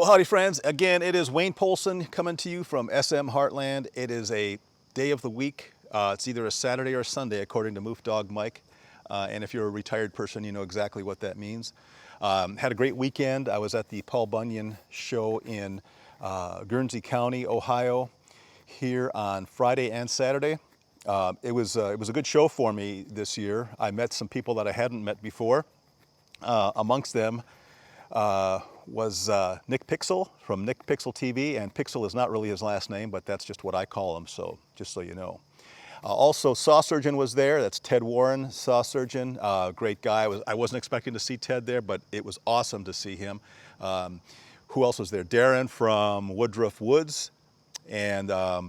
Well, howdy friends. Again, it is Wayne Polson coming to you from SM Heartland. It is a day of the week. It's either a Saturday or a Sunday, according to Moof Dog Mike. And if you're a retired person, you know exactly what that means. Had a great weekend. I was at the Paul Bunyan show in Guernsey County, Ohio, here on Friday and Saturday. It was a good show for me this year. I met some people that I hadn't met before. Amongst them was Nick Pixel from Nick Pixel TV, and Pixel is not really his last name, but that's just what I call him, so just so you know. Also, Saw Surgeon was there. That's Ted Warren, Saw Surgeon, great guy. I wasn't expecting to see Ted there, but it was awesome to see him. Who else was there? Darren from Woodruff Woods, and I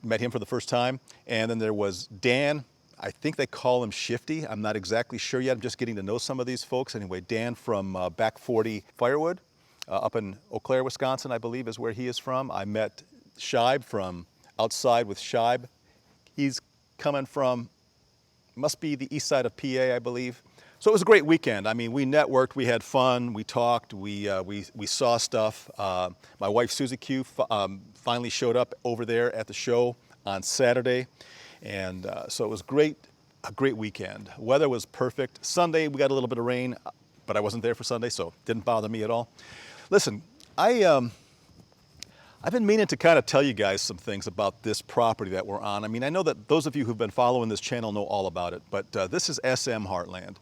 met him for the first time. And then there was Dan. I think they call him Shifty. I'm not exactly sure yet. I'm just getting to know some of these folks. Anyway, Dan from Back 40 Firewood up in Eau Claire, Wisconsin, I believe is where he is from. I met Shibe from Outside with Shibe. He's coming from, must be the east side of PA, I believe. So it was a great weekend. I mean, we networked, we had fun, we talked, we saw stuff. My wife, Susie Q, finally showed up over there at the show on Saturday. And so it was a great weekend. Weather was perfect. Sunday, we got a little bit of rain, but I wasn't there for Sunday, so it didn't bother me at all. Listen, I've been meaning to kind of tell you guys some things about this property that we're on. I mean, I know that those of you who've been following this channel know all about it, but this is SM Heartland.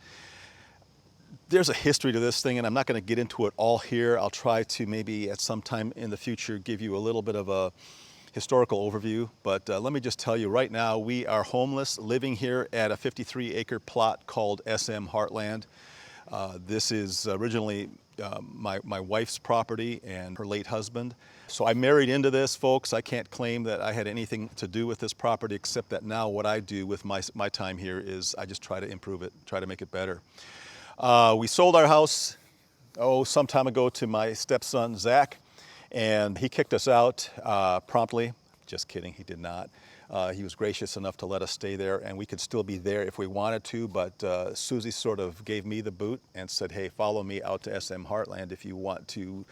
There's a history to this thing, and I'm not going to get into it all here. I'll try to maybe at some time in the future give you a little bit of a historical overview, but let me just tell you right now, we are homeless, living here at a 53-acre plot called SM Heartland. This is originally my wife's property and her late husband. So I married into this, folks. I can't claim that I had anything to do with this property, except that now what I do with my time here is I just try to improve it, try to make it better. We sold our house, some time ago to my stepson, Zach. And he kicked us out promptly. Just kidding, he did not. He was gracious enough to let us stay there, and we could still be there if we wanted to, but Susie sort of gave me the boot and said, hey, follow me out to SM Heartland if you want to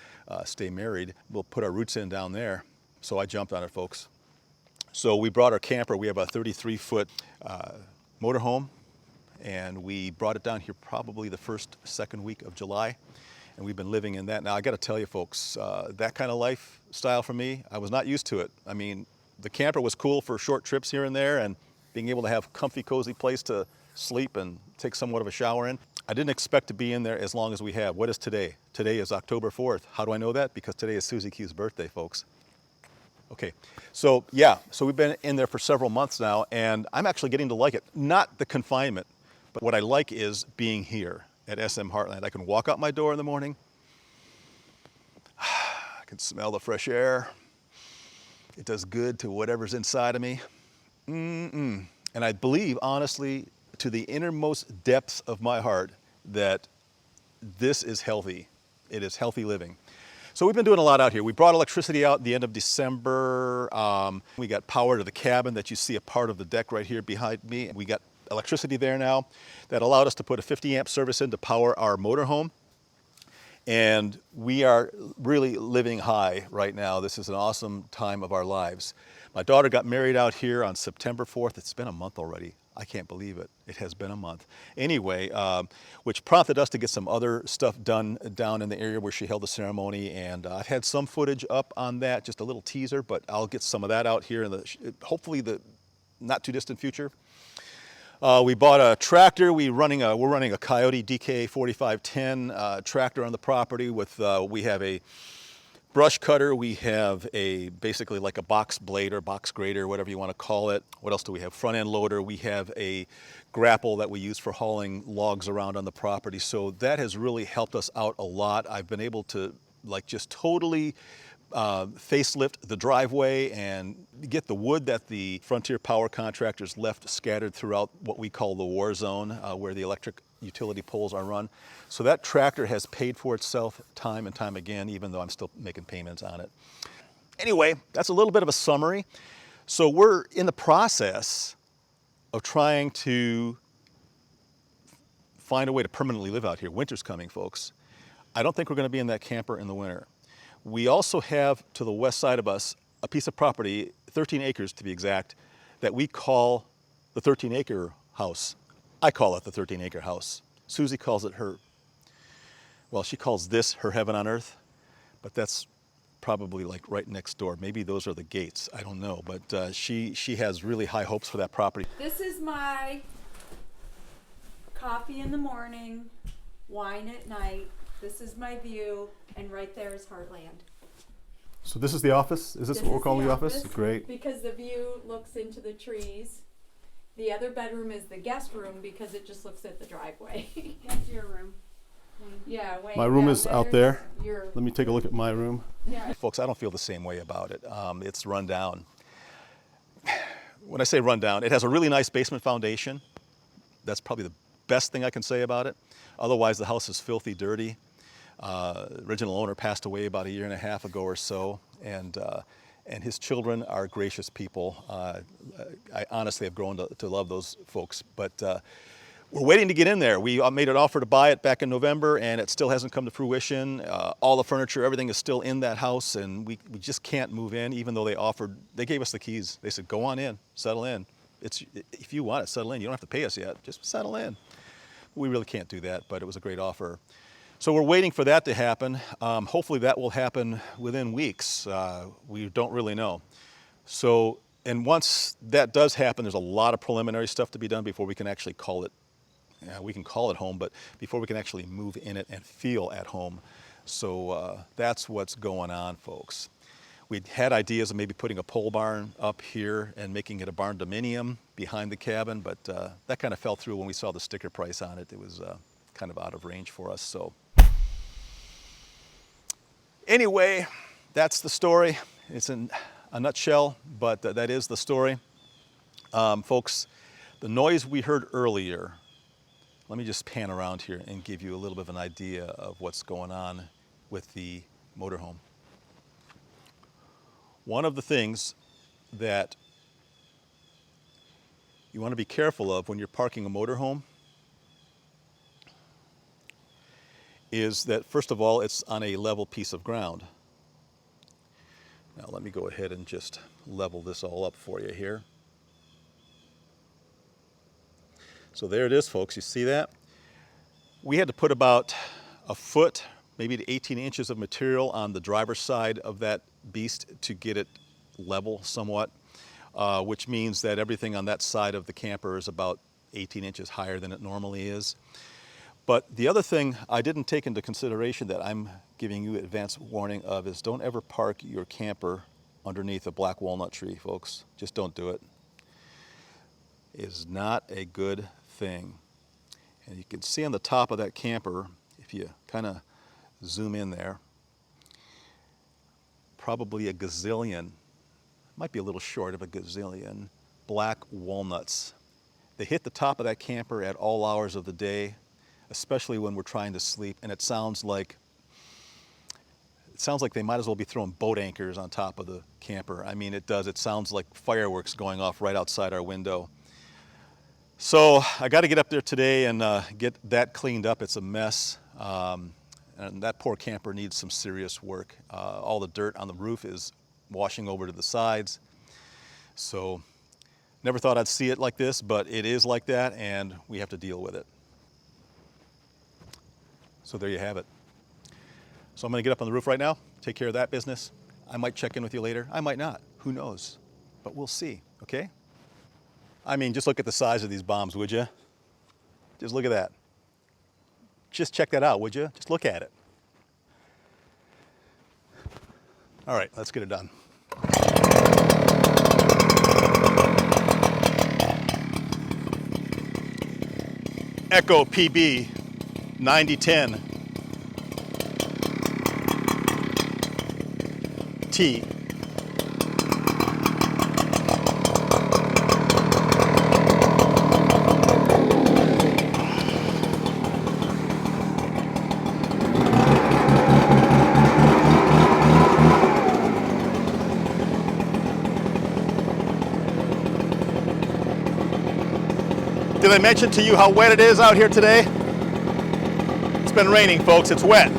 stay married. We'll put our roots in down there. So I jumped on it, folks. So we brought our camper. We have a 33-foot motorhome, and we brought it down here probably the second week of July. And we've been living in that. Now, I got to tell you, folks, that kind of lifestyle for me, I was not used to it. I mean, the camper was cool for short trips here and there, and being able to have a comfy, cozy place to sleep and take somewhat of a shower in. I didn't expect to be in there as long as we have. What is today? Today is October 4th. How do I know that? Because today is Susie Q's birthday, folks. Okay, so yeah, so we've been in there for several months now, and I'm actually getting to like it. Not the confinement, but what I like is being here at SM Heartland. I can walk out my door in the morning. I can smell the fresh air. It does good to whatever's inside of me. And I believe, honestly, to the innermost depths of my heart, that this is healthy. It is healthy living. So we've been doing a lot out here. We brought electricity out at the end of December. We got power to the cabin that you see a part of the deck right here behind me. We got electricity there now that allowed us to put a 50 amp service in to power our motorhome. And we are really living high right now. This is an awesome time of our lives. My daughter got married out here on September 4th. It's been a month already. I can't believe it. It has been a month. Anyway, which prompted us to get some other stuff done down in the area where she held the ceremony. And I've had some footage up on that, just a little teaser, but I'll get some of that out here in hopefully the not too distant future. We bought a tractor. We're running a Coyote DK 4510 tractor on the property. We have a brush cutter. We have basically like a box blade or box grader, whatever you want to call it. What else do we have? Front end loader. We have a grapple that we use for hauling logs around on the property. So that has really helped us out a lot. I've been able to just totally facelift the driveway and get the wood that the Frontier Power contractors left scattered throughout what we call the war zone, where the electric utility poles are run. So that tractor has paid for itself time and time again, even though I'm still making payments on it. Anyway, that's a little bit of a summary. So we're in the process of trying to find a way to permanently live out here. Winter's coming, folks. I don't think we're going to be in that camper in the winter. We also have to the west side of us a piece of property, 13 acres to be exact, that we call the 13-acre house. I call it the 13-acre house. Susie calls it she calls this her heaven on earth, but that's probably like right next door. Maybe those are the gates, I don't know, but she has really high hopes for that property. This is my coffee in the morning, wine at night. This is my view, and right there is Heartland. So this is the office? Is this what we're calling the office? Great. Because the view looks into the trees. The other bedroom is the guest room because it just looks at the driveway. That's your room. Yeah, Wayne, My room is out there. Your, Let me take a look at my room. yeah. Folks, I don't feel the same way about it. It's run down. When I say run down, it has a really nice basement foundation. That's probably the best thing I can say about it. Otherwise, the house is filthy dirty. Original owner passed away about 1.5 years ago or so, and his children are gracious people. I honestly have grown to love those folks, but we're waiting to get in there. We made an offer to buy it back in November, and it still hasn't come to fruition. All the furniture, everything is still in that house, and we just can't move in, even though they gave us the keys. They said, go on in, settle in. If you want it, settle in. You don't have to pay us yet, just settle in. We really can't do that, but it was a great offer. So we're waiting for that to happen. Hopefully that will happen within weeks. We don't really know. So, and once that does happen, there's a lot of preliminary stuff to be done before we can actually call it, we can call it home, but before we can actually move in it and feel at home. So that's what's going on, folks. We'd had ideas of maybe putting a pole barn up here and making it a barn dominium behind the cabin, but that kind of fell through when we saw the sticker price on it. It was kind of out of range for us. So anyway, that's the story. It's in a nutshell, but that is the story. Folks, the noise we heard earlier, let me just pan around here and give you a little bit of an idea of what's going on with the motorhome. One of the things that you want to be careful of when you're parking a motorhome is that, first of all, it's on a level piece of ground. Now let me go ahead and just level this all up for you here. So there it is, folks. You see that? We had to put about a foot, maybe to 18 inches of material on the driver's side of that beast to get it level somewhat, which means that everything on that side of the camper is about 18 inches higher than it normally is. But the other thing I didn't take into consideration that I'm giving you advance warning of is don't ever park your camper underneath a black walnut tree, folks. Just don't do it. It is not a good thing. And you can see on the top of that camper, if you kind of zoom in there, probably a gazillion, might be a little short of a gazillion, black walnuts. They hit the top of that camper at all hours of the day, especially when we're trying to sleep, and it sounds like they might as well be throwing boat anchors on top of the camper. I mean, it does. It sounds like fireworks going off right outside our window. So I got to get up there today and get that cleaned up. It's a mess. And that poor camper needs some serious work. All the dirt on the roof is washing over to the sides. So never thought I'd see it like this, but it is like that, and we have to deal with it. So there you have it. So I'm going to get up on the roof right now, take care of that business. I might check in with you later. I might not. Who knows? But we'll see, okay? I mean, just look at the size of these bombs, would you? Just look at that. Just check that out, would you? Just look at it. All right, let's get it done. Echo PB 9010 T. Did I mention to you how wet it is out here today? It's been raining, folks. It's wet.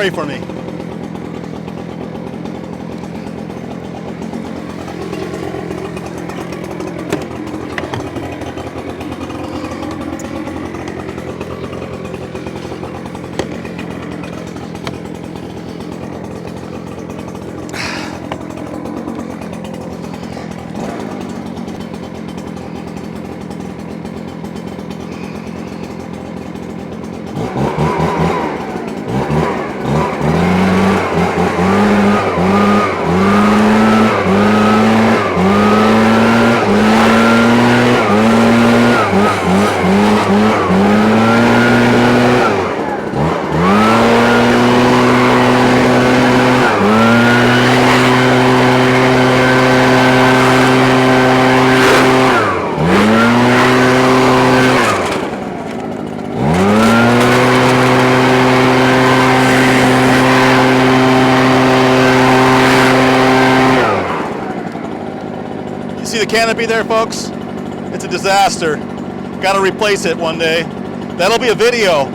pray for me. See the canopy there, folks? It's a disaster. Got to replace it one day. That'll be a video.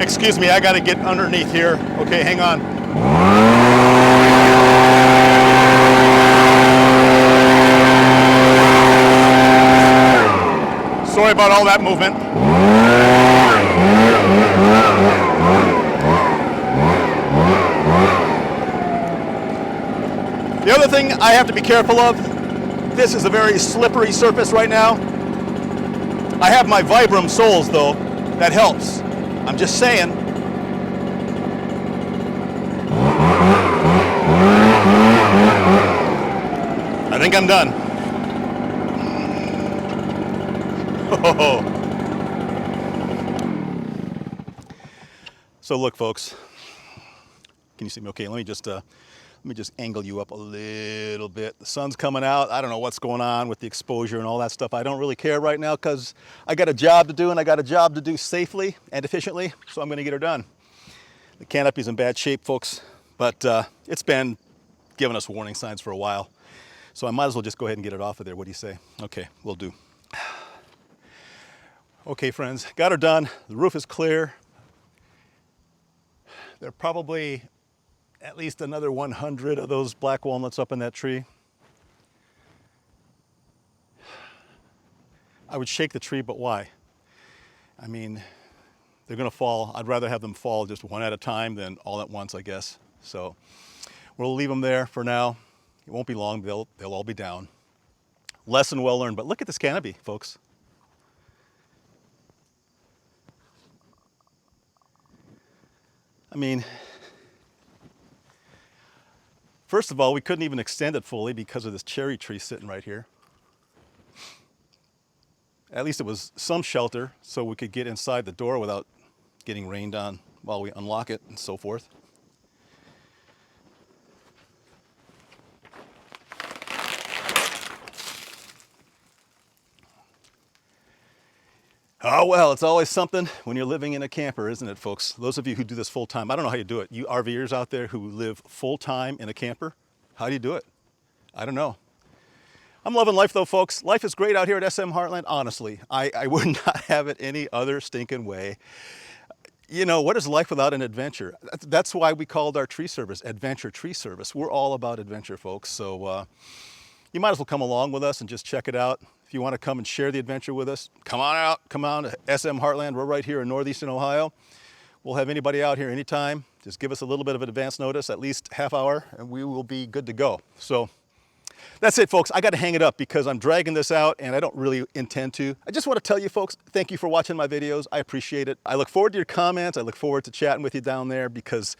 Excuse me, I got to get underneath here. Okay, hang on. Sorry about all that movement. The other thing I have to be careful of, this is a very slippery surface right now. I have my Vibram soles though, that helps. I'm just saying. I think I'm done. Oh. So look, folks. Can you see me okay? Let me just angle you up a little bit. The sun's coming out. I don't know what's going on with the exposure and all that stuff. I don't really care right now because I got a job to do, and I got a job to do safely and efficiently, so I'm going to get her done. The canopy's in bad shape, folks, but it's been giving us warning signs for a while, so I might as well just go ahead and get it off of there. What do you say? Okay, will do. Okay, friends, got her done. The roof is clear. There are probably at least another 100 of those black walnuts up in that tree. I would shake the tree, but why? I mean, they're gonna fall. I'd rather have them fall just one at a time than all at once, I guess. So we'll leave them there for now. It won't be long, they'll all be down. Lesson well learned, but look at this canopy, folks. I mean, first of all, we couldn't even extend it fully because of this cherry tree sitting right here. At least it was some shelter so we could get inside the door without getting rained on while we unlock it and so forth. Oh, well, it's always something when you're living in a camper, isn't it, folks? Those of you who do this full time, I don't know how you do it. You RVers out there who live full time in a camper, how do you do it? I don't know. I'm loving life though, folks. Life is great out here at SM Heartland, honestly. I would not have it any other stinking way. You know, what is life without an adventure? That's why we called our tree service Adventure Tree Service. We're all about adventure, folks. So you might as well come along with us and just check it out. If you want to come and share the adventure with us, come on out, come on to SM Heartland. We're right here in Northeastern Ohio. We'll have anybody out here anytime. Just give us a little bit of advance notice, at least half hour, and we will be good to go. So That's it, folks. I got to hang it up because I'm dragging this out and I don't really intend to. I just want to tell you folks, thank you for watching my videos. I appreciate it. I look forward to your comments. I look forward to chatting with you down there because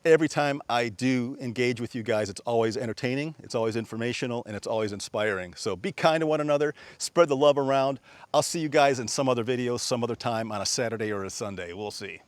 every time I do engage with you guys, it's always entertaining, it's always informational, and it's always inspiring. So be kind to one another, spread the love around. I'll see you guys in some other videos some other time on a Saturday or a Sunday. We'll see.